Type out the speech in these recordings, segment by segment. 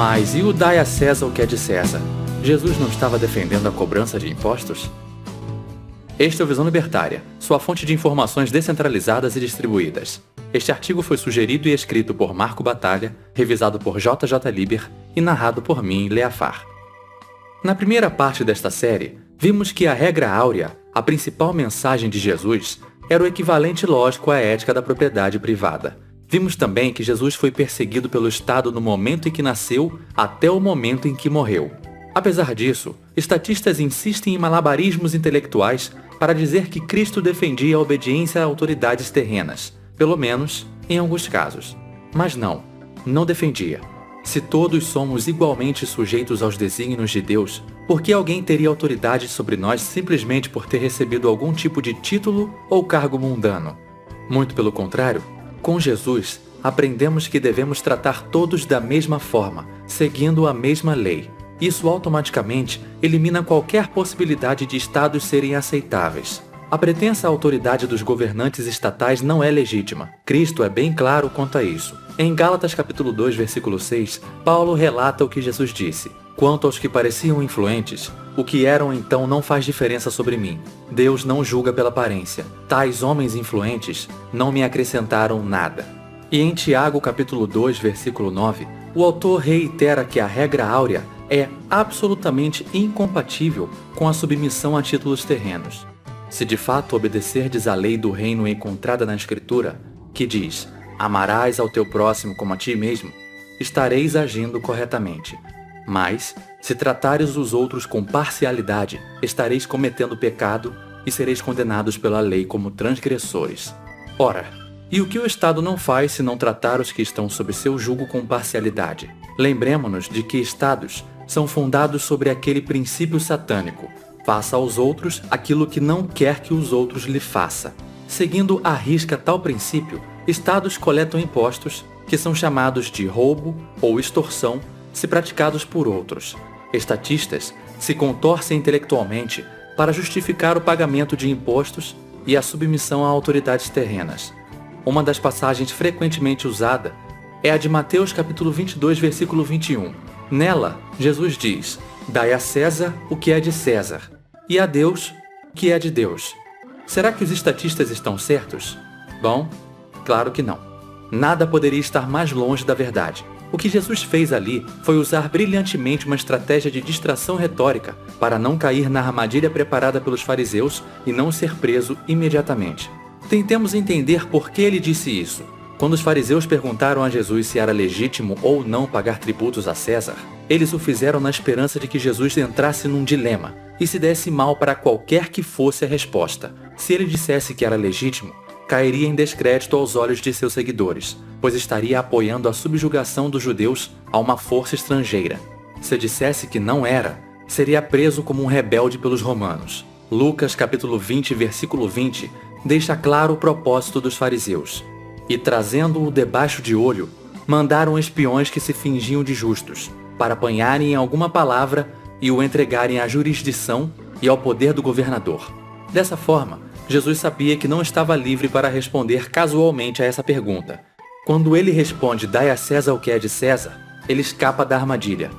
Mas e o dai a César o que é de César? Jesus não estava defendendo a cobrança de impostos? Este é o Visão Libertária, sua fonte de informações descentralizadas e distribuídas. Este artigo foi sugerido e escrito por Marco Batalha, revisado por JJ Liber e narrado por mim, Leafar. Na primeira parte desta série, vimos que a regra áurea, a principal mensagem de Jesus, era o equivalente lógico à ética da propriedade privada. Vimos também que Jesus foi perseguido pelo Estado no momento em que nasceu até o momento em que morreu. Apesar disso, estatistas insistem em malabarismos intelectuais para dizer que Cristo defendia a obediência a autoridades terrenas, pelo menos em alguns casos. Mas não defendia. Se todos somos igualmente sujeitos aos desígnios de Deus, por que alguém teria autoridade sobre nós simplesmente por ter recebido algum tipo de título ou cargo mundano? Muito pelo contrário, com Jesus, aprendemos que devemos tratar todos da mesma forma, seguindo a mesma lei. Isso automaticamente elimina qualquer possibilidade de estados serem aceitáveis. A pretensa autoridade dos governantes estatais não é legítima. Cristo é bem claro quanto a isso. Em Gálatas capítulo 2, versículo 6, Paulo relata o que Jesus disse: "Quanto aos que pareciam influentes, o que eram então não faz diferença sobre mim. Deus não julga pela aparência. Tais homens influentes não me acrescentaram nada." E em Tiago capítulo 2, versículo 9, o autor reitera que a regra áurea é absolutamente incompatível com a submissão a títulos terrenos. Se de fato obedecerdes à lei do reino encontrada na Escritura, que diz: "Amarás ao teu próximo como a ti mesmo", estareis agindo corretamente. Mas, se tratares os outros com parcialidade, estareis cometendo pecado e sereis condenados pela lei como transgressores. Ora, e o que o Estado não faz se não tratar os que estão sob seu jugo com parcialidade? Lembremo-nos de que Estados são fundados sobre aquele princípio satânico: faça aos outros aquilo que não quer que os outros lhe façam. Seguindo à risca tal princípio, Estados coletam impostos, que são chamados de roubo ou extorsão, se praticados por outros. Estatistas se contorcem intelectualmente para justificar o pagamento de impostos e a submissão a autoridades terrenas. Uma das passagens frequentemente usada é a de Mateus capítulo 22, versículo 21. Nela, Jesus diz: "Dai a César o que é de César, e a Deus o que é de Deus." Será que os estatistas estão certos? Bom, claro que não. Nada poderia estar mais longe da verdade. O que Jesus fez ali foi usar brilhantemente uma estratégia de distração retórica para não cair na armadilha preparada pelos fariseus e não ser preso imediatamente. Tentemos entender por que ele disse isso. Quando os fariseus perguntaram a Jesus se era legítimo ou não pagar tributos a César, eles o fizeram na esperança de que Jesus entrasse num dilema e se desse mal para qualquer que fosse a resposta. Se ele dissesse que era legítimo, cairia em descrédito aos olhos de seus seguidores, pois estaria apoiando a subjugação dos judeus a uma força estrangeira. Se dissesse que não era, seria preso como um rebelde pelos romanos. Lucas capítulo 20, versículo 20, deixa claro o propósito dos fariseus. E trazendo-o debaixo de olho, mandaram espiões que se fingiam de justos, para apanharem em alguma palavra e o entregarem à jurisdição e ao poder do governador. Dessa forma, Jesus sabia que não estava livre para responder casualmente a essa pergunta. Quando ele responde: "Dai a César o que é de César", ele escapa da armadilha.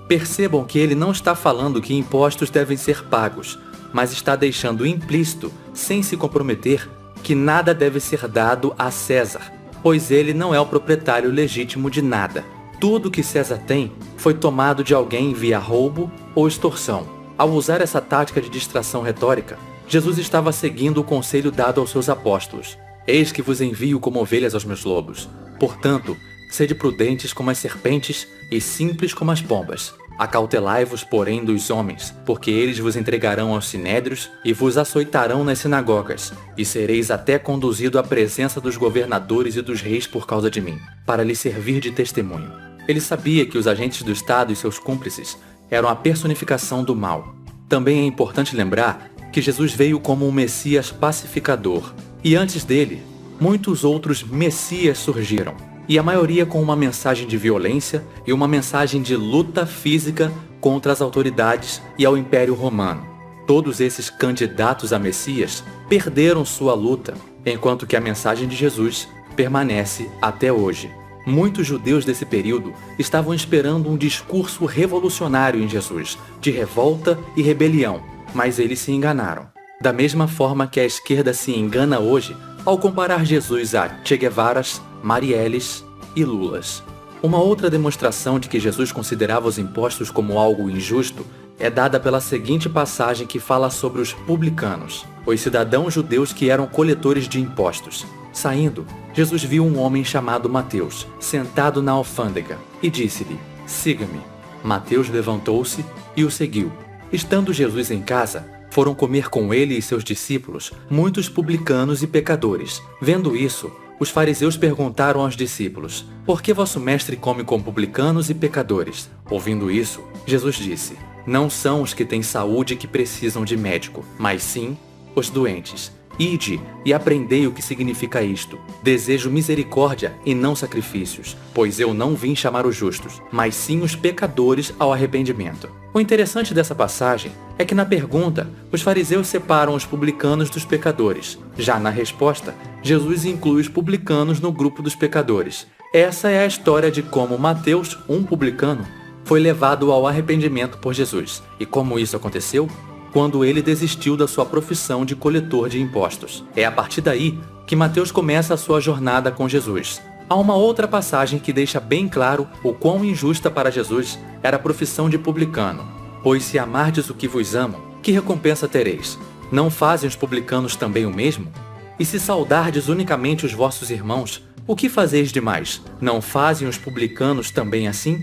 Percebam que ele não está falando que impostos devem ser pagos, mas está deixando implícito, sem se comprometer, que nada deve ser dado a César, pois ele não é o proprietário legítimo de nada. Tudo que César tem foi tomado de alguém via roubo ou extorsão. Ao usar essa tática de distração retórica, Jesus estava seguindo o conselho dado aos seus apóstolos: "Eis que vos envio como ovelhas aos meus lobos. Portanto, sede prudentes como as serpentes e simples como as pombas. Acautelai-vos, porém, dos homens, porque eles vos entregarão aos sinédrios e vos açoitarão nas sinagogas, e sereis até conduzido à presença dos governadores e dos reis por causa de mim, para lhes servir de testemunho." Ele sabia que os agentes do Estado e seus cúmplices eram a personificação do mal. Também é importante lembrar que Jesus veio como um Messias pacificador, e antes dele, muitos outros Messias surgiram, e a maioria com uma mensagem de violência e uma mensagem de luta física contra as autoridades e ao Império Romano. Todos esses candidatos a Messias perderam sua luta, enquanto que a mensagem de Jesus permanece até hoje. Muitos judeus desse período estavam esperando um discurso revolucionário em Jesus, de revolta e rebelião, mas eles se enganaram. Da mesma forma que a esquerda se engana hoje ao comparar Jesus a Che Guevaras, Marielles e Lulas. Uma outra demonstração de que Jesus considerava os impostos como algo injusto é dada pela seguinte passagem que fala sobre os publicanos, os cidadãos judeus que eram coletores de impostos. Saindo, Jesus viu um homem chamado Mateus, sentado na alfândega, e disse-lhe: "Siga-me." Mateus levantou-se e o seguiu. Estando Jesus em casa, foram comer com ele e seus discípulos muitos publicanos e pecadores. Vendo isso, os fariseus perguntaram aos discípulos: "Por que vosso mestre come com publicanos e pecadores?" Ouvindo isso, Jesus disse: "Não são os que têm saúde que precisam de médico, mas sim os doentes. Ide e aprendei o que significa isto. Desejo misericórdia e não sacrifícios, pois eu não vim chamar os justos, mas sim os pecadores ao arrependimento." O interessante dessa passagem é que na pergunta, os fariseus separam os publicanos dos pecadores. Já na resposta, Jesus inclui os publicanos no grupo dos pecadores. Essa é a história de como Mateus, um publicano, foi levado ao arrependimento por Jesus. E como isso aconteceu? Quando ele desistiu da sua profissão de coletor de impostos. É a partir daí que Mateus começa a sua jornada com Jesus. Há uma outra passagem que deixa bem claro o quão injusta para Jesus era a profissão de publicano. "Pois se amardes o que vos amam, que recompensa tereis? Não fazem os publicanos também o mesmo? E se saudardes unicamente os vossos irmãos, o que fazeis demais? Não fazem os publicanos também assim?"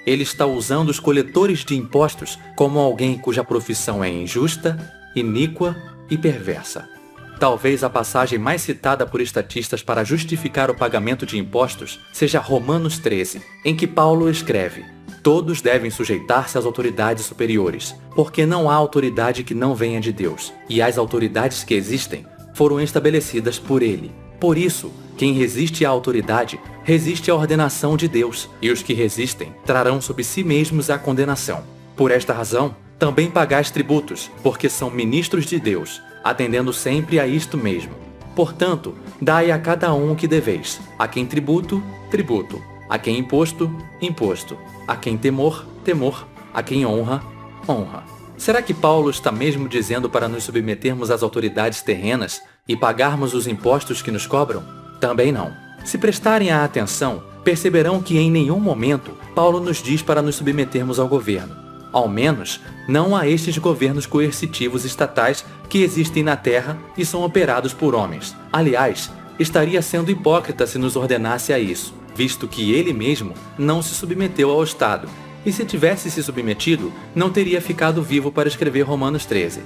Ele está usando os coletores de impostos como alguém cuja profissão é injusta, iníqua e perversa. Talvez a passagem mais citada por estatistas para justificar o pagamento de impostos seja Romanos 13, em que Paulo escreve: "Todos devem sujeitar-se às autoridades superiores, porque não há autoridade que não venha de Deus, e as autoridades que existem foram estabelecidas por Ele. Por isso, quem resiste à autoridade, resiste à ordenação de Deus, e os que resistem trarão sobre si mesmos a condenação. Por esta razão, também pagais tributos, porque são ministros de Deus, atendendo sempre a isto mesmo. Portanto, dai a cada um o que deveis: a quem tributo, tributo; a quem imposto, imposto; a quem temor, temor; a quem honra, honra." Será que Paulo está mesmo dizendo para nos submetermos às autoridades terrenas e pagarmos os impostos que nos cobram? Também não. Se prestarem a atenção, perceberão que em nenhum momento Paulo nos diz para nos submetermos ao governo. Ao menos, não a estes governos coercitivos estatais que existem na terra e são operados por homens. Aliás, estaria sendo hipócrita se nos ordenasse a isso, visto que ele mesmo não se submeteu ao Estado. E se tivesse se submetido, não teria ficado vivo para escrever Romanos 13.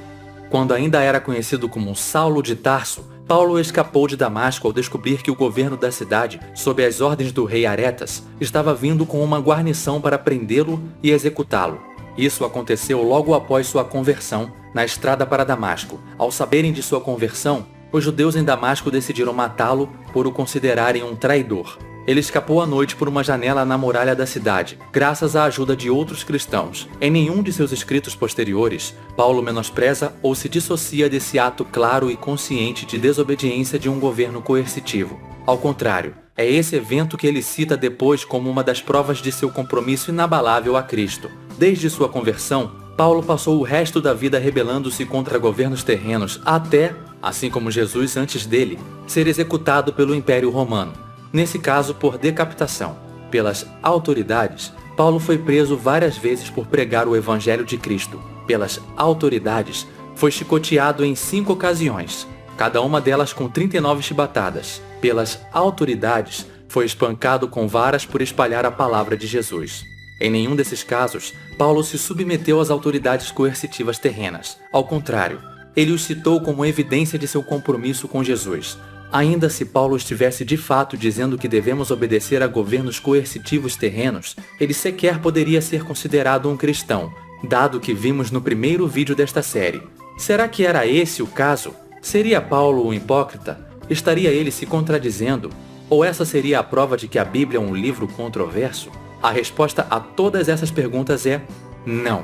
Quando ainda era conhecido como Saulo de Tarso, Paulo escapou de Damasco ao descobrir que o governo da cidade, sob as ordens do rei Aretas, estava vindo com uma guarnição para prendê-lo e executá-lo. Isso aconteceu logo após sua conversão, na estrada para Damasco. Ao saberem de sua conversão, os judeus em Damasco decidiram matá-lo por o considerarem um traidor. Ele escapou à noite por uma janela na muralha da cidade, graças à ajuda de outros cristãos. Em nenhum de seus escritos posteriores, Paulo menospreza ou se dissocia desse ato claro e consciente de desobediência de um governo coercitivo. Ao contrário, é esse evento que ele cita depois como uma das provas de seu compromisso inabalável a Cristo. Desde sua conversão, Paulo passou o resto da vida rebelando-se contra governos terrenos até, assim como Jesus antes dele, ser executado pelo Império Romano. Nesse caso, por decapitação. Pelas autoridades, Paulo foi preso várias vezes por pregar o Evangelho de Cristo. Pelas autoridades, foi chicoteado em 5 ocasiões, cada uma delas com 39 chibatadas. Pelas autoridades, foi espancado com varas por espalhar a palavra de Jesus. Em nenhum desses casos, Paulo se submeteu às autoridades coercitivas terrenas. Ao contrário, ele os citou como evidência de seu compromisso com Jesus. Ainda se Paulo estivesse de fato dizendo que devemos obedecer a governos coercitivos terrenos, ele sequer poderia ser considerado um cristão, dado que vimos no primeiro vídeo desta série. Será que era esse o caso? Seria Paulo um hipócrita? Estaria ele se contradizendo? Ou essa seria a prova de que a Bíblia é um livro controverso? A resposta a todas essas perguntas é não.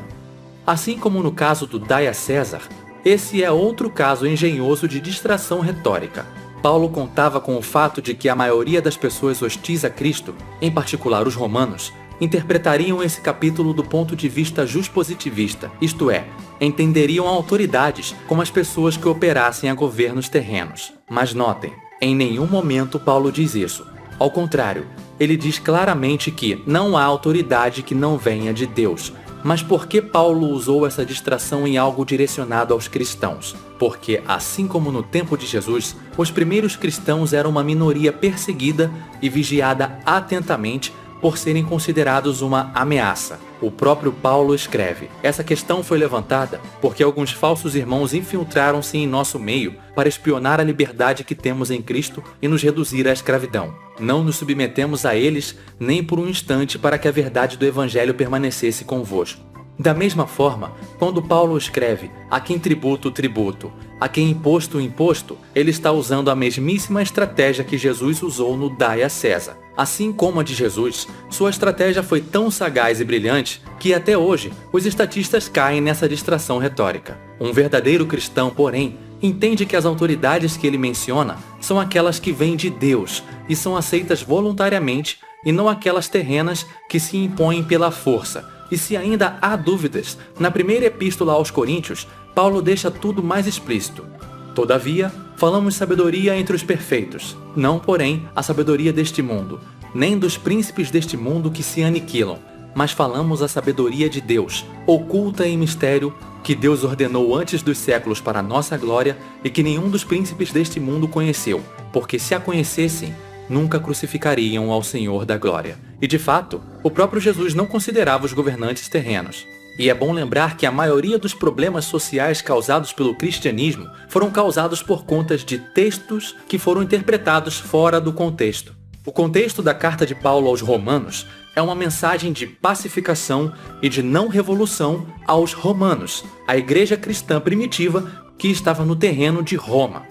Assim como no caso do Dai a César, esse é outro caso engenhoso de distração retórica. Paulo contava com o fato de que a maioria das pessoas hostis a Cristo, em particular os romanos, interpretariam esse capítulo do ponto de vista juspositivista, isto é, entenderiam autoridades como as pessoas que operassem a governos terrenos. Mas notem, em nenhum momento Paulo diz isso. Ao contrário, ele diz claramente que não há autoridade que não venha de Deus. Mas por que Paulo usou essa distração em algo direcionado aos cristãos? Porque, assim como no tempo de Jesus, os primeiros cristãos eram uma minoria perseguida e vigiada atentamente por serem considerados uma ameaça. O próprio Paulo escreve: essa questão foi levantada porque alguns falsos irmãos infiltraram-se em nosso meio para espionar a liberdade que temos em Cristo e nos reduzir à escravidão. Não nos submetemos a eles nem por um instante para que a verdade do Evangelho permanecesse convosco. Da mesma forma, quando Paulo escreve: a quem tributo, tributo, a quem imposto, imposto, ele está usando a mesmíssima estratégia que Jesus usou no Dai a César. Assim como a de Jesus, sua estratégia foi tão sagaz e brilhante que até hoje os estatistas caem nessa distração retórica. Um verdadeiro cristão, porém, entende que as autoridades que ele menciona são aquelas que vêm de Deus e são aceitas voluntariamente e não aquelas terrenas que se impõem pela força. E se ainda há dúvidas, na primeira epístola aos Coríntios, Paulo deixa tudo mais explícito. Todavia, falamos sabedoria entre os perfeitos, não, porém, a sabedoria deste mundo, nem dos príncipes deste mundo que se aniquilam, mas falamos a sabedoria de Deus, oculta em mistério, que Deus ordenou antes dos séculos para a nossa glória e que nenhum dos príncipes deste mundo conheceu, porque se a conhecessem, nunca crucificariam ao Senhor da glória. E de fato, o próprio Jesus não considerava os governantes terrenos. E é bom lembrar que a maioria dos problemas sociais causados pelo cristianismo foram causados por conta de textos que foram interpretados fora do contexto. O contexto da carta de Paulo aos Romanos é uma mensagem de pacificação e de não revolução aos romanos, a igreja cristã primitiva que estava no terreno de Roma.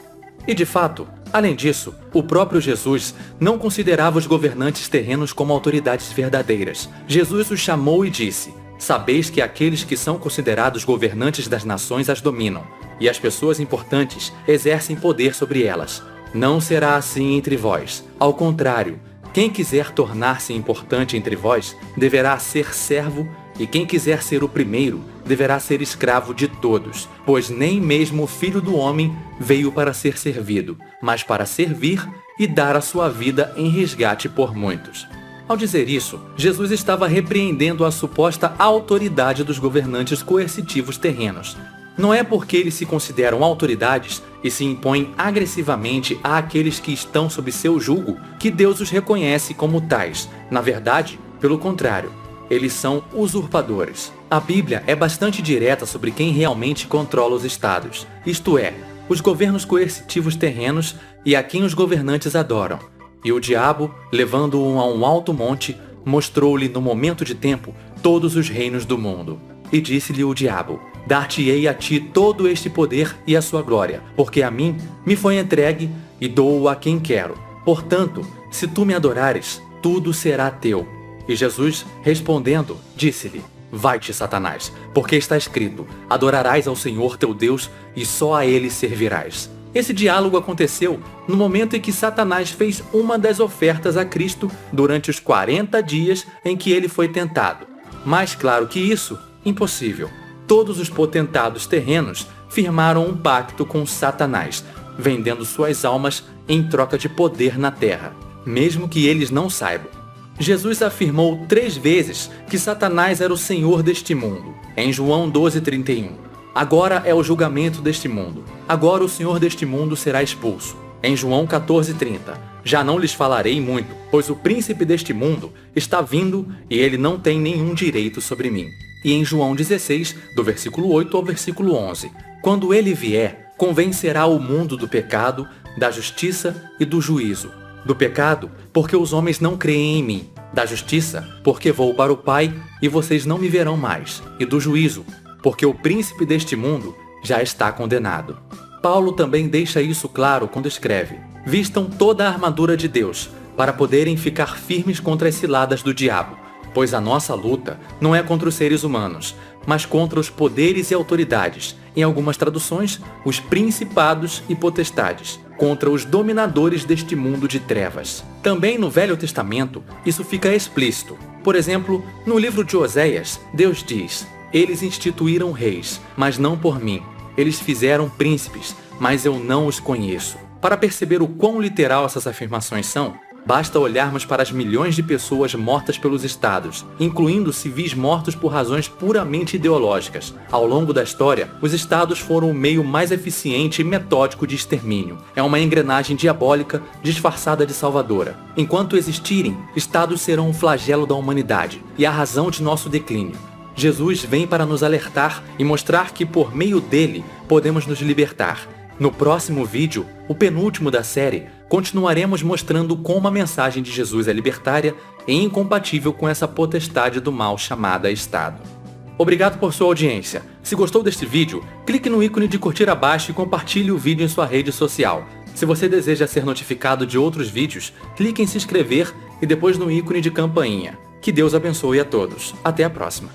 E de fato, além disso, o próprio Jesus não considerava os governantes terrenos como autoridades verdadeiras. Jesus os chamou e disse: sabeis que aqueles que são considerados governantes das nações as dominam, e as pessoas importantes exercem poder sobre elas. Não será assim entre vós. Ao contrário, quem quiser tornar-se importante entre vós deverá ser servo, e quem quiser ser o primeiro deverá ser escravo de todos, pois nem mesmo o Filho do Homem veio para ser servido, mas para servir e dar a sua vida em resgate por muitos. Ao dizer isso, Jesus estava repreendendo a suposta autoridade dos governantes coercitivos terrenos. Não é porque eles se consideram autoridades e se impõem agressivamente àqueles que estão sob seu jugo que Deus os reconhece como tais. Na verdade, pelo contrário, eles são usurpadores. A Bíblia é bastante direta sobre quem realmente controla os estados, isto é, os governos coercitivos terrenos e a quem os governantes adoram. E o diabo, levando-o a um alto monte, mostrou-lhe no momento de tempo todos os reinos do mundo. E disse-lhe o diabo: dar-te-ei a ti todo este poder e a sua glória, porque a mim me foi entregue e dou-o a quem quero. Portanto, se tu me adorares, tudo será teu. E Jesus, respondendo, disse-lhe: vai-te, Satanás, porque está escrito: adorarás ao Senhor teu Deus e só a ele servirás. Esse diálogo aconteceu no momento em que Satanás fez uma das ofertas a Cristo durante os 40 dias em que ele foi tentado. Mais claro que isso, impossível. Todos os potentados terrenos firmaram um pacto com Satanás, vendendo suas almas em troca de poder na terra, mesmo que eles não saibam. Jesus afirmou 3 vezes que Satanás era o senhor deste mundo, em João 12:31. Agora é o julgamento deste mundo. Agora o senhor deste mundo será expulso. Em João 14:30. Já não lhes falarei muito, pois o príncipe deste mundo está vindo e ele não tem nenhum direito sobre mim. E em João 16, do versículo 8 ao versículo 11. Quando ele vier, convencerá o mundo do pecado, da justiça e do juízo. Do pecado, porque os homens não creem em mim. Da justiça, porque vou para o Pai e vocês não me verão mais. E do juízo, porque o príncipe deste mundo já está condenado. Paulo também deixa isso claro quando escreve: vistam toda a armadura de Deus, para poderem ficar firmes contra as ciladas do diabo, pois a nossa luta não é contra os seres humanos, mas contra os poderes e autoridades, em algumas traduções, os principados e potestades. contra os dominadores deste mundo de trevas. Também no Velho Testamento, isso fica explícito. Por exemplo, no livro de Oséias, Deus diz: "Eles instituíram reis, mas não por mim. Eles fizeram príncipes, mas eu não os conheço." Para perceber o quão literal essas afirmações são, basta olharmos para as milhões de pessoas mortas pelos estados, incluindo civis mortos por razões puramente ideológicas. Ao longo da história, os estados foram o meio mais eficiente e metódico de extermínio. É uma engrenagem diabólica disfarçada de salvadora. Enquanto existirem, estados serão um flagelo da humanidade e a razão de nosso declínio. Jesus vem para nos alertar e mostrar que por meio dele podemos nos libertar. No próximo vídeo, o penúltimo da série, continuaremos mostrando como a mensagem de Jesus é libertária e incompatível com essa potestade do mal chamada Estado. Obrigado por sua audiência. Se gostou deste vídeo, clique no ícone de curtir abaixo e compartilhe o vídeo em sua rede social. Se você deseja ser notificado de outros vídeos, clique em se inscrever e depois no ícone de campainha. Que Deus abençoe a todos. Até a próxima.